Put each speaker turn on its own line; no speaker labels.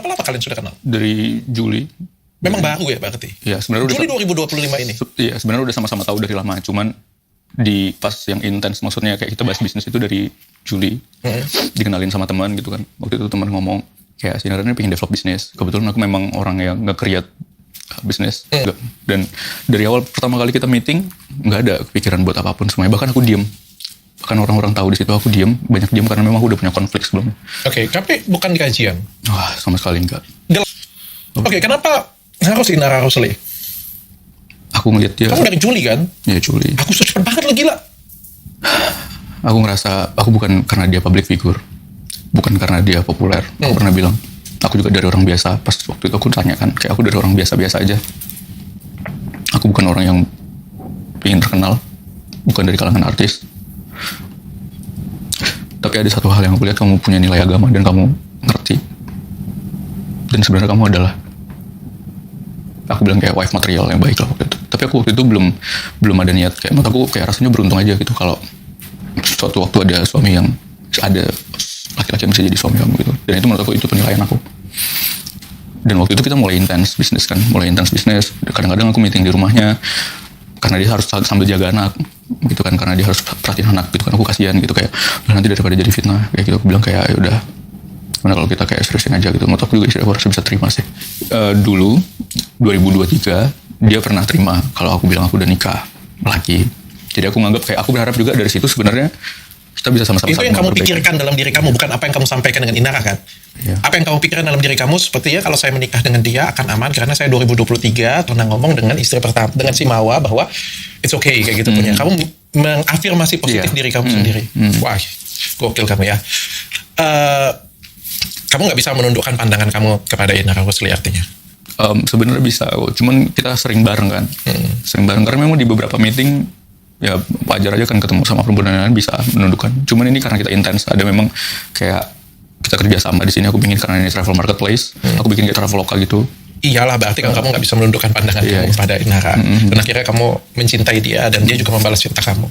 Berapa lama kalian sudah kenal?
Dari Juli.
Memang baru ya berarti?
Iya, sebenarnya
Juli 2025 ini?
Iya, sebenarnya udah sama-sama tahu dari lama. Cuman di pas yang intens, maksudnya kayak kita bahas bisnis itu dari Juli. Dikenalin sama teman gitu kan. Waktu itu teman ngomong, kayak si Naran pengen develop bisnis. Kebetulan aku memang orang yang nggak create bisnis. Dan dari awal pertama kali kita meeting, nggak ada kepikiran buat apapun semuanya. Bahkan aku diem. Bahkan orang-orang tahu di situ aku diem. Banyak diem karena memang aku udah punya konflik sebelumnya.
Oke, tapi bukan di kajian?
Wah, sama sekali enggak.
Oke, kenapa harus Inara Rosli?
Aku ngeliat dia.
Kamu dari Juli kan?
Ya Juli.
Aku cepet banget lo, gila.
Aku ngerasa, aku bukan karena dia public figure. Bukan karena dia populer. Aku pernah bilang, aku juga dari orang biasa. Pas waktu itu aku tanyakan, kayak aku dari orang biasa-biasa aja. Aku bukan orang yang ingin terkenal. Bukan dari kalangan artis. Tapi ada satu hal yang aku lihat, kamu punya nilai agama dan kamu ngerti. Dan sebenarnya kamu adalah, aku bilang kayak wife material yang baik lah waktu itu. Tapi aku waktu itu belum ada niat, kayak menurut aku kayak rasanya beruntung aja gitu kalau suatu waktu ada suami yang, ada laki-laki yang bisa jadi suami kamu gitu. Dan itu menurut aku itu penilaian aku. Dan waktu itu kita mulai intens bisnis kan, kadang-kadang aku meeting di rumahnya karena dia harus sambil jaga anak gitu kan, karena dia harus perhatiin anak gitu kan. Aku kasihan gitu, kayak nanti daripada jadi fitnah kayak gitu. Aku bilang kayak ya udah, gimana kalau kita kayak seriusin aja gitu. Menurut aku juga istri aku harus bisa terima sih. Dulu 2023 dia pernah terima kalau aku bilang aku udah nikah lagi. Jadi aku nganggap kayak, aku berharap juga dari situ sebenarnya kita bisa sama-sama.
Itu yang kamu pikirkan dalam diri kamu, bukan apa yang kamu sampaikan dengan Inara kan?
Ya.
Apa yang kamu pikirkan dalam diri kamu, sepertinya kalau saya menikah dengan dia akan aman karena saya 2023 pernah ngomong dengan istri pertama, dengan si Mawa, bahwa it's okay kayak gitu punya. Kamu mengafirmasi positif diri kamu sendiri. Wah, gokil kamu ya. Kamu nggak bisa menundukkan pandangan kamu kepada Inara Rosli artinya?
Sebenarnya bisa, cuman kita sering bareng kan. Sering bareng karena memang di beberapa meeting ya wajar aja kan ketemu sama perempuan dan lain-lain bisa menundukkan. Cuman ini karena kita intens, ada memang kayak kita kerja sama di sini. Aku bikin karena ini travel marketplace, aku bikin kayak travel lokal gitu.
Iyalah, berarti kan kamu nggak bisa menundukkan pandangan kamu kepada Inara. Dan akhirnya kamu mencintai dia dan dia juga membalas cinta kamu.